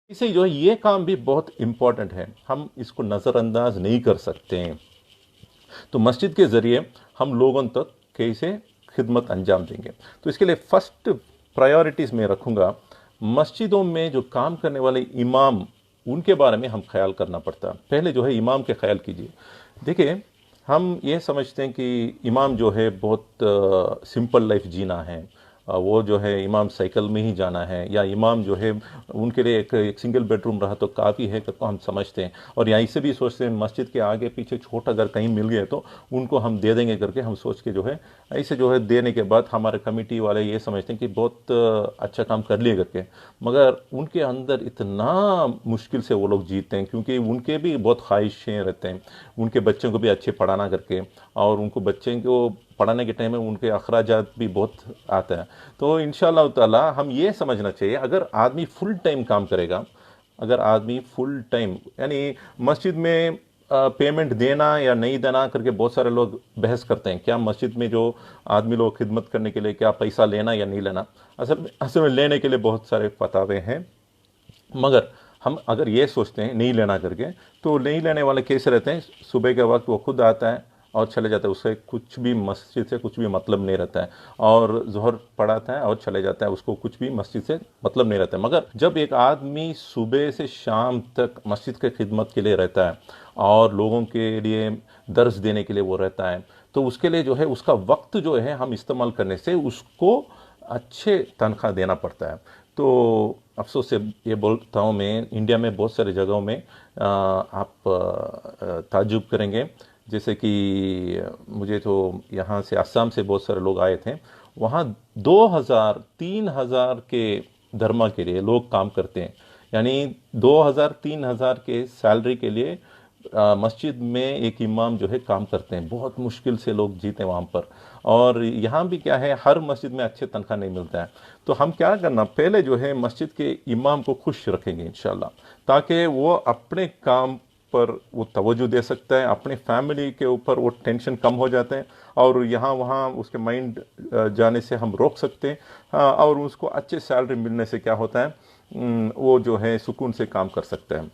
इसे जो है ये काम भी बहुत इम्पोर्टेंट है, हम इसको नज़रअंदाज नहीं कर सकते हैं। तो मस्जिद के ज़रिए हम लोगों तक कैसे खिदमत अंजाम देंगे, तो इसके लिए फ़र्स्ट प्रायोरिटीज़ में रखूँगा मस्जिदों में जो काम करने वाले इमाम, उनके बारे में हम ख्याल करना पड़ता है। पहले जो है इमाम के ख्याल कीजिए। देखिए, हम ये समझते हैं कि इमाम जो है बहुत सिंपल लाइफ जीना है, वो जो है इमाम साइकिल में ही जाना है, या इमाम जो है उनके लिए एक सिंगल बेडरूम रहा तो काफ़ी है करके हम समझते हैं। और यहाँ इससे भी सोचते हैं मस्जिद के आगे पीछे छोटा अगर कहीं मिल गया तो उनको हम दे देंगे करके हम सोच के जो है ऐसे जो है देने के बाद हमारे कमेटी वाले ये समझते हैं कि बहुत अच्छा काम कर लिए करके। मगर उनके अंदर इतना मुश्किल से वो लोग जीते हैं, क्योंकि उनके भी बहुत ख्वाहिशें रहते हैं उनके बच्चों को भी अच्छे पढ़ाना करके, और उनको बच्चे को पढ़ाने के टाइम में उनके अखराजात भी बहुत आता है। तो इंशाअल्लाह ताला हम ये समझना चाहिए, अगर आदमी फुल टाइम काम करेगा, अगर आदमी फुल टाइम यानी मस्जिद में पेमेंट देना या नहीं देना करके बहुत सारे लोग बहस करते हैं, क्या मस्जिद में जो आदमी लोग खिदमत करने के लिए क्या पैसा लेना या नहीं लेना। असल में लेने के लिए बहुत सारे फतावे हैं, मगर हम अगर ये सोचते हैं नहीं लेना करके, तो नहीं लेने वाले कैसे रहते हैं, सुबह के वक्त वो खुद आता है और चले जाता है, उससे कुछ भी मस्जिद से कुछ भी मतलब नहीं रहता है, और ज़ोहर पढ़ाता है और चले जाता है, उसको कुछ भी मस्जिद से मतलब नहीं रहता है। मगर जब एक आदमी सुबह से शाम तक मस्जिद के खिदमत के लिए रहता है और लोगों के लिए दर्स देने के लिए वो रहता है, तो उसके लिए जो है उसका वक्त जो है हम इस्तेमाल करने से उसको अच्छे तनख्वाह देना पड़ता है। तो अफसोस से ये बोलता हूँ मैं, इंडिया में बहुत सारी जगहों में आप ताज्जुब करेंगे, जैसे कि मुझे तो यहाँ से असम से बहुत सारे लोग आए थे, वहाँ 2000-3000 के धर्मा के लिए लोग काम करते हैं, यानी 2000-3000 के सैलरी के लिए मस्जिद में एक इमाम जो है काम करते हैं। बहुत मुश्किल से लोग जीते वहाँ पर। और यहाँ भी क्या है, हर मस्जिद में अच्छे तनख्वाह नहीं मिलता है। तो हम क्या करना, पहले जो है मस्जिद के इमाम को खुश रखेंगे इंशाल्लाह, ताकि वो अपने काम पर वो तवज्जो दे सकता है, अपने फैमिली के ऊपर वो टेंशन कम हो जाते हैं, और यहाँ वहाँ उसके माइंड जाने से हम रोक सकते हैं। और उसको अच्छे सैलरी मिलने से क्या होता है, वो जो है सुकून से काम कर सकता है।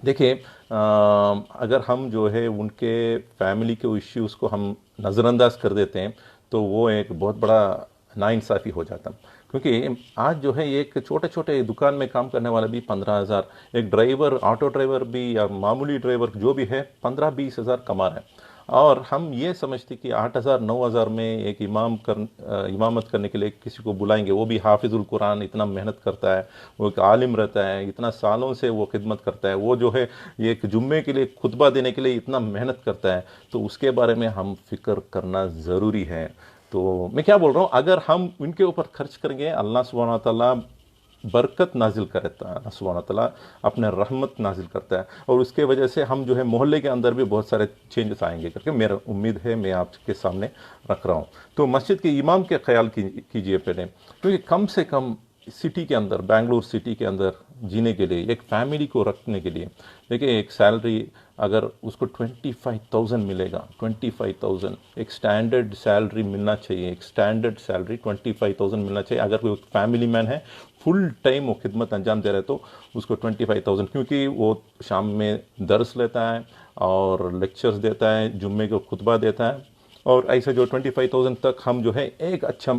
देखिए, अगर हम जो है उनके फैमिली के इश्यूज़ को हम नज़रअंदाज कर देते हैं, तो वो एक बहुत बड़ा नाइंसाफ़ी हो जाता, क्योंकि आज जो है एक छोटे छोटे दुकान में काम करने वाला भी 15,000, एक ड्राइवर, ऑटो ड्राइवर भी या मामूली ड्राइवर जो भी है 15-20 हज़ार कमा रहा है। और हम ये समझते कि 8,000-9,000 में एक इमामत करने के लिए किसी को बुलाएंगे, वो भी हाफिज़ुल कुरान, इतना मेहनत करता है, वो एक आलिम रहता है, इतना सालों से वो खिदमत करता है, वो जो है एक जुम्मे के लिए खुतबा देने के लिए इतना मेहनत करता है, तो उसके बारे में हम फिक्र करना ज़रूरी है। तो मैं क्या बोल रहा हूँ, अगर हम इनके ऊपर खर्च करेंगे, अल्लाह सुब्हानहू व तआला बरकत नाजिल करता है, अल्लाह सुब्हानहू व तआला अपने रहमत नाजिल करता है, और उसके वजह से हम जो है मोहल्ले के अंदर भी बहुत सारे चेंजेस आएंगे करके मेरा उम्मीद है, मैं आपके सामने रख रहा हूँ। तो मस्जिद के इमाम के ख्याल कीजिए पहले, क्योंकि कम से कम सिटी के अंदर, बेंगलुरु सिटी के अंदर जीने के लिए, एक फैमिली को रखने के लिए, देखिए एक सैलरी अगर उसको 25,000 मिलेगा, 25,000 एक स्टैंडर्ड सैलरी मिलना चाहिए, एक स्टैंडर्ड सैलरी 25,000 मिलना चाहिए। अगर कोई फैमिली मैन है, फुल टाइम वो खिदमत अंजाम दे रहे तो उसको 25,000, क्योंकि वो शाम में दर्स लेता है और लेक्चर्स देता है, जुम्मे को खुतबा देता है, और ऐसे जो 25,000 तक हम जो है एक अच्छा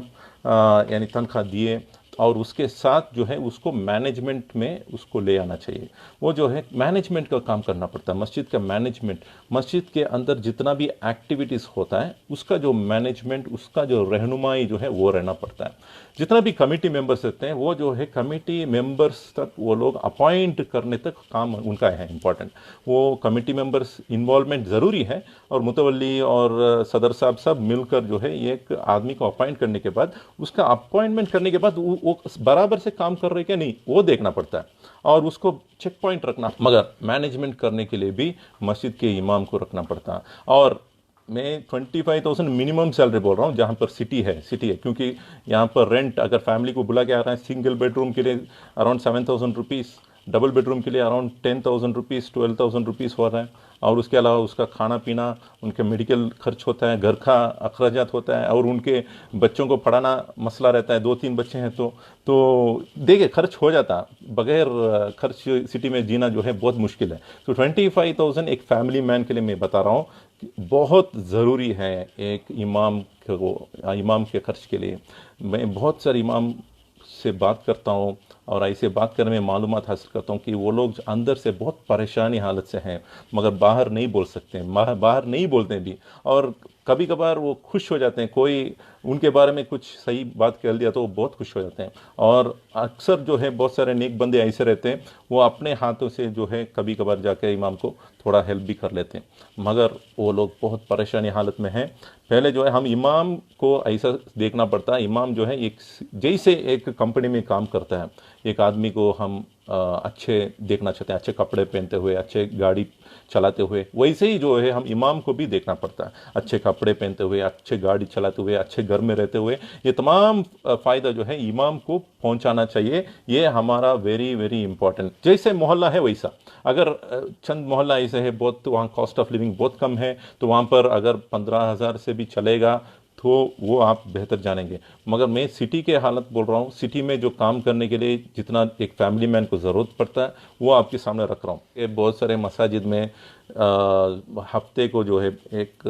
यानी तनख्वाह दिए, और उसके साथ जो है उसको मैनेजमेंट में उसको ले आना चाहिए। वो जो है मैनेजमेंट का काम करना पड़ता है, मस्जिद का मैनेजमेंट, मस्जिद के अंदर जितना भी एक्टिविटीज़ होता है उसका जो मैनेजमेंट, उसका जो रहनुमाई जो है वो रहना पड़ता है। जितना भी कमेटी मेंबर्स रहते हैं, वो जो है कमेटी मेंबर्स तक वो लोग अपॉइंट करने तक काम उनका है इम्पॉर्टेंट। वो कमेटी मेंबर्स इन्वॉल्वमेंट ज़रूरी है, और मुतवल्ली और सदर साहब सब मिलकर जो है एक आदमी को अपॉइंट करने के बाद, उसका अपॉइंटमेंट करने के बाद वो बराबर से काम कर रहे क्या नहीं वो देखना पड़ता है, और उसको चेक पॉइंट रखना। मगर मैनेजमेंट करने के लिए भी मस्जिद के इमाम को रखना पड़ता है। और मैं 25,000 मिनिमम सैलरी बोल रहा हूँ, जहाँ पर सिटी है, क्योंकि यहाँ पर रेंट अगर फैमिली को बुला के आ रहा है सिंगल बेडरूम के लिए अराउंड 7,000 रुपीज़ डबल बेडरूम के लिए अराउंड 10,000 रुपीज़ 12,000 रुपीज़ हो रहा है। और उसके अलावा उसका खाना पीना, उनके मेडिकल खर्च होता है, घर का अखराजात होता है, और उनके बच्चों को पढ़ाना मसला रहता है, 2-3 बच्चे हैं तो देखिए खर्च हो जाता। बगैर खर्च सिटी में जीना जो है बहुत मुश्किल है। तो 25,000 एक फैमिली मैन के लिए मैं बता रहा हूँ कि बहुत ज़रूरी है एक इमाम के खर्च के लिए। मैं बहुत सारे इमाम से बात करता हूँ और ऐसे बात करने में मालूमात हासिल करता हूँ कि वो लोग अंदर से बहुत परेशानी हालत से हैं, मगर बाहर नहीं बोल सकते, बाहर नहीं बोलते भी। और कभी कभार वो खुश हो जाते हैं, कोई उनके बारे में कुछ सही बात कह दिया तो वो बहुत खुश हो जाते हैं। और अक्सर जो है बहुत सारे नेक बंदे ऐसे रहते हैं, वो अपने हाथों से जो है कभी कभार जाकर इमाम को थोड़ा हेल्प भी कर लेते हैं, मगर वो लोग बहुत परेशानी हालत में हैं। पहले जो है हम इमाम को ऐसा देखना पड़ता है, इमाम जो है एक जैसे एक कंपनी में काम करता है, एक आदमी को हम अच्छे देखना चाहते हैं, अच्छे कपड़े पहनते हुए, अच्छे गाड़ी चलाते हुए, वैसे ही जो है हम इमाम को भी देखना पड़ता है, अच्छे कपड़े पहनते हुए, अच्छे गाड़ी चलाते हुए, अच्छे घर में रहते हुए। ये तमाम फ़ायदा जो है इमाम को पहुंचाना चाहिए। ये हमारा वेरी वेरी इंपॉर्टेंट। जैसे मोहल्ला है वैसा, अगर चंद मोहल्ला ऐसे है बहुत, वहाँ कॉस्ट ऑफ लिविंग बहुत कम है, तो वहाँ पर अगर 15,000 से भी चलेगा तो वो आप बेहतर जानेंगे। मगर मैं सिटी के हालत बोल रहा हूँ, सिटी में जो काम करने के लिए जितना एक फैमिली मैन को ज़रूरत पड़ता है वो आपके सामने रख रहा हूँ। ये बहुत सारे मसाजिद में हफ्ते को जो है एक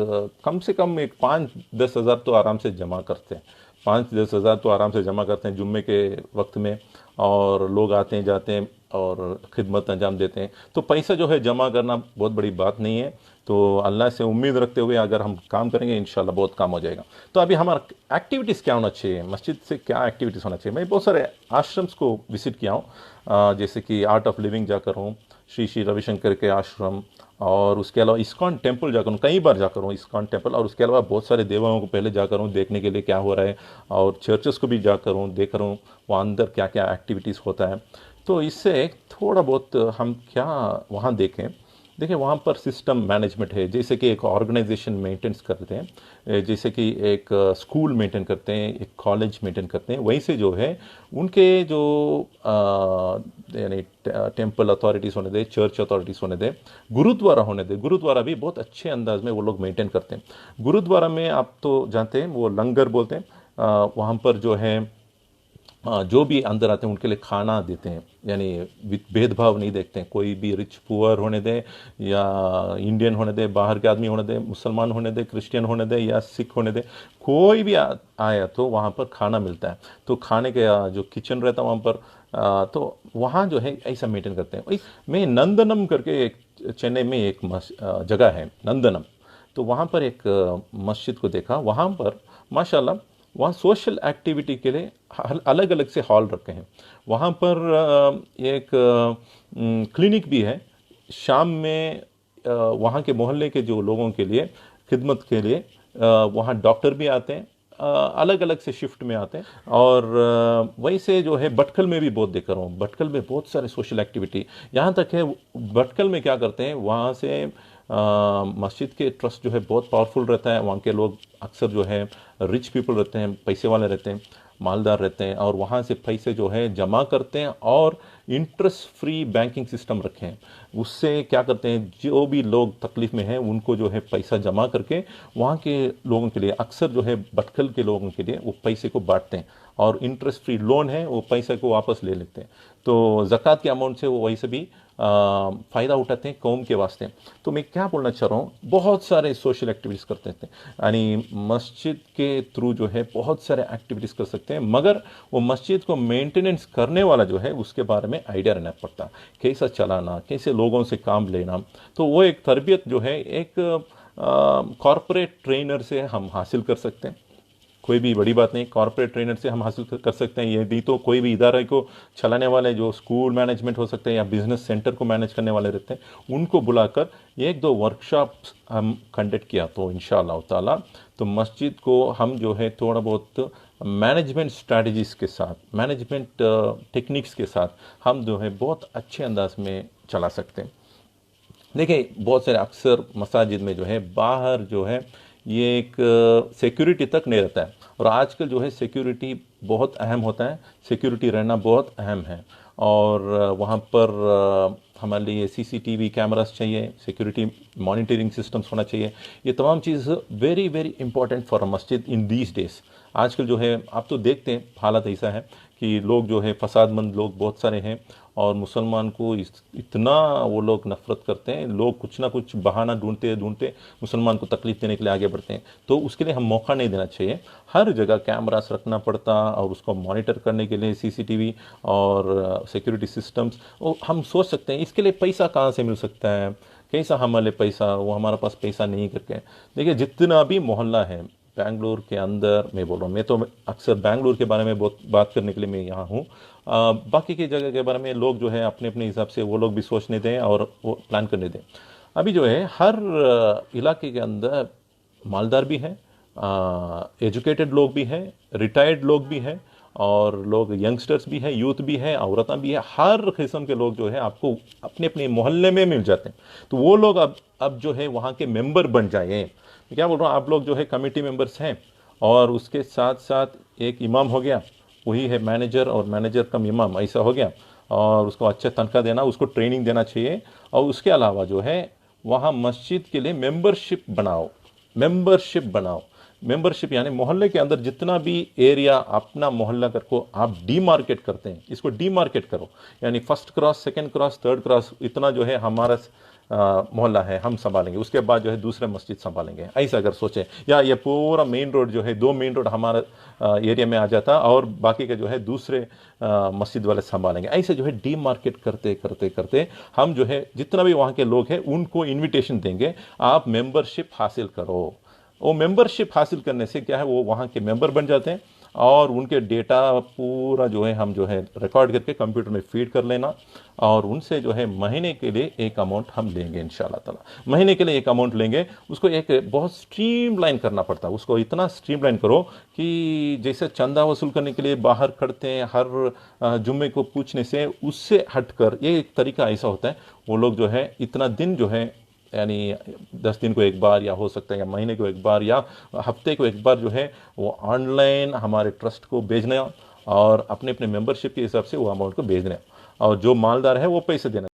कम से कम एक 5-10 हज़ार तो आराम से जमा करते हैं, 5-10 हज़ार तो आराम से जमा करते हैं जुम्मे के वक्त में। और लोग आते हैं जाते हैं और खिदमत अंजाम देते हैं, तो पैसा जो है जमा करना बहुत बड़ी बात नहीं है। तो अल्लाह से उम्मीद रखते हुए अगर हम काम करेंगे इंशाल्लाह बहुत काम हो जाएगा। तो अभी हमारा एक्टिविटीज़ क्या होना चाहिए, मस्जिद से क्या एक्टिविटीज़ होना चाहिए। मैं बहुत सारे आश्रम्स को विजिट किया हूँ, जैसे कि आर्ट ऑफ लिविंग जाकर हूँ, श्री श्री रविशंकर के आश्रम, और उसके अलावा इस्कॉन टेम्पल जाकर हूँ, कई बार जाकर हूँ इस्कॉन टेम्पल। और उसके अलावा बहुत सारे देवाओं को पहले जाकर हूँ देखने के लिए क्या हो रहा है, और चर्चेस को भी जाकर हूँ देख रहा हूँ वहाँ अंदर क्या क्या एक्टिविटीज़ होता है। तो इससे थोड़ा बहुत हम क्या वहाँ देखें, देखिए वहाँ पर सिस्टम मैनेजमेंट है, जैसे कि एक ऑर्गेनाइजेशन मेंटेन्स करते हैं, जैसे कि एक स्कूल मेंटेन करते हैं, एक कॉलेज मेंटेन करते हैं, वहीं से जो है उनके जो यानी टेम्पल अथॉरिटीज़ होने दे, चर्च अथॉरिटीज़ होने दे, गुरुद्वारा होने दे, गुरुद्वारा भी बहुत अच्छे अंदाज में वो लोग मेंटेन करते हैं। गुरुद्वारा में आप तो जानते हैं वो लंगर बोलते हैं, वहाँ पर जो है जो भी अंदर आते हैं उनके लिए खाना देते हैं, यानी भेदभाव नहीं देखते हैं, कोई भी रिच पुअर होने दे या इंडियन होने दे, बाहर के आदमी होने दे, मुसलमान होने दे, क्रिश्चियन होने दे या सिख होने दे, कोई भी आया तो वहाँ पर खाना मिलता है। तो खाने के जो किचन रहता है वहाँ पर, तो वहाँ जो है ऐसा मेंटेन करते हैं। मैं नंदनम करके एक चेन्नई में एक जगह है नंदनम, तो वहाँ पर एक मस्जिद को देखा, वहाँ पर माशाल्लाह वहाँ सोशल एक्टिविटी के लिए अलग अलग से हॉल रखे हैं। वहाँ पर एक क्लिनिक भी है, शाम में वहाँ के मोहल्ले के जो लोगों के लिए खिदमत के लिए वहाँ डॉक्टर भी आते हैं, अलग अलग से शिफ्ट में आते हैं। और वहीं से जो है भटकल में भी बहुत देख रहा हूँ, भटकल में बहुत सारे सोशल एक्टिविटी। यहाँ तक है भटकल में क्या करते हैं, वहाँ से मस्जिद के ट्रस्ट जो है बहुत पावरफुल रहता है, वहाँ के लोग अक्सर जो है रिच पीपल रहते हैं, पैसे वाले रहते हैं, मालदार रहते हैं, और वहाँ से पैसे जो है जमा करते हैं और इंटरेस्ट फ्री बैंकिंग सिस्टम रखे हैं। उससे क्या करते हैं, जो भी लोग तकलीफ़ में हैं उनको जो है पैसा जमा करके वहाँ के लोगों के लिए, अक्सर जो है भटकल के लोगों के लिए वो पैसे को बांटते हैं, और इंटरेस्ट फ्री लोन है, वो पैसे को वापस ले लेते हैं। तो ज़कात के अमाउंट से वो वही से भी फ़ायदा उठाते हैं कौम के वास्ते। तो मैं क्या बोलना चाह रहा हूँ, बहुत सारे सोशल एक्टिविटीज़ करते थे, यानी मस्जिद के थ्रू जो है बहुत सारे एक्टिविटीज़ कर सकते हैं, मगर वो मस्जिद को मेंटेनेंस करने वाला जो है उसके बारे में आइडिया रहना पड़ता, कैसा चलाना, कैसे लोगों से काम लेना। तो वो एक तरबियत जो है एक कॉरपोरेट ट्रेनर से हम हासिल कर सकते हैं, कोई भी बड़ी बात नहीं, कॉर्पोरेट ट्रेनर से हम हासिल कर सकते हैं। ये नहीं तो कोई भी इदारे को चलाने वाले जो स्कूल मैनेजमेंट हो सकते हैं या बिजनेस सेंटर को मैनेज करने वाले रहते हैं, उनको बुलाकर 1-2 वर्कशॉप्स हम कंडक्ट किया तो इंशाअल्लाह ताला तो मस्जिद को हम जो है थोड़ा बहुत मैनेजमेंट स्ट्रैटेजीज़ के साथ, मैनेजमेंट टेक्निक्स के साथ हम जो है बहुत अच्छे अंदाज में चला सकते हैं। देखिए बहुत सारे अक्सर मसाजिद में जो है बाहर जो है ये एक सिक्योरिटी तक नहीं रहता है, और आजकल जो है सिक्योरिटी बहुत अहम होता है, सिक्योरिटी रहना बहुत अहम है। और वहाँ पर हमारे लिए सीसीटीवी कैमरास चाहिए, सिक्योरिटी मॉनिटरिंग सिस्टम्स होना चाहिए। ये तमाम चीज़ very very important for a masjid in these days. आजकल जो है आप तो देखते हैं हालत ऐसा है कि लोग जो है फसादमंद लोग बहुत सारे हैं और मुसलमान को इतना वो लोग नफरत करते हैं, लोग कुछ ना कुछ बहाना ढूंढते ढूंढते मुसलमान को तकलीफ देने के लिए आगे बढ़ते हैं। तो उसके लिए हम मौका नहीं देना चाहिए। हर जगह कैमरास रखना पड़ता और उसको मॉनिटर करने के लिए सीसीटीवी और सिक्योरिटी सिस्टम्स। हम सोच सकते हैं इसके लिए पैसा कहाँ से मिल सकता है, कैसा हमारे पैसा, वो हमारे पास पैसा नहीं करके। देखिए जितना भी मोहल्ला है बेंगलुरु के अंदर, मैं बोल रहा हूँ, मैं तो अक्सर बेंगलुरु के बारे में बहुत बात करने के लिए मैं यहाँ हूँ। बाकी की जगह के बारे में लोग जो है अपने अपने हिसाब से वो लोग भी सोचने दें और वो प्लान करने दें। अभी जो है हर इलाके के अंदर मालदार भी हैं, एजुकेटेड लोग भी हैं, रिटायर्ड लोग भी हैं और लोग यंगस्टर्स भी हैं, यूथ भी है, औरतें भी है। हर किस्म के लोग जो है आपको अपने अपने मोहल्ले में मिल जाते हैं। तो वो लोग अब जो है वहाँ के मेंबर बन जाए। मैं क्या बोल रहा हूँ, आप लोग जो है कमेटी मेंबर्स हैं और उसके साथ साथ एक इमाम हो गया, वही है मैनेजर, और मैनेजर कम इमाम ऐसा हो गया, और उसको अच्छे तनख्वाह देना, उसको ट्रेनिंग देना चाहिए। और उसके अलावा जो है वहाँ मस्जिद के लिए मेंबरशिप बनाओ, मेंबरशिप बनाओ। मेंबरशिप यानी मोहल्ले के अंदर जितना भी एरिया अपना मोहल्ला को आप डीमार्केट करते हैं, इसको डीमार्केट करो। यानी first cross, second cross, third cross, इतना जो है हमारा मोहल्ला है हम संभालेंगे, उसके बाद जो है दूसरे मस्जिद संभालेंगे, ऐसा अगर सोचें। या ये पूरा मेन रोड जो है, 2 मेन रोड हमारा एरिया में आ जाता और बाकी के जो है दूसरे मस्जिद वाले संभालेंगे। ऐसे जो है डीमार्केट करते करते करते हम जो है जितना भी वहाँ के लोग हैं उनको इन्विटेशन देंगे, आप मेंबरशिप हासिल करो। वो मेंबरशिप हासिल करने से क्या है, वो वहाँ के मेंबर बन जाते हैं और उनके डेटा पूरा जो है हम जो है रिकॉर्ड करके कंप्यूटर में फीड कर लेना, और उनसे जो है महीने के लिए एक अमाउंट हम लेंगे इंशाल्लाह ताला। महीने के लिए एक अमाउंट लेंगे, उसको एक बहुत स्ट्रीमलाइन करना पड़ता है। उसको इतना स्ट्रीमलाइन करो कि जैसे चंदा वसूल करने के लिए बाहर खड़ते हैं हर जुम्मे को पूछने से, उससे हटकर ये एक तरीका ऐसा होता है। वो लोग जो है इतना दिन जो है, यानी 10 दिन को एक बार, या हो सकता है या महीने को एक बार, या हफ्ते को एक बार जो है वो ऑनलाइन हमारे ट्रस्ट को भेजना और अपने अपने मेंबरशिप के हिसाब से वो अमाउंट को भेजना, और जो मालदार है वो पैसे देना।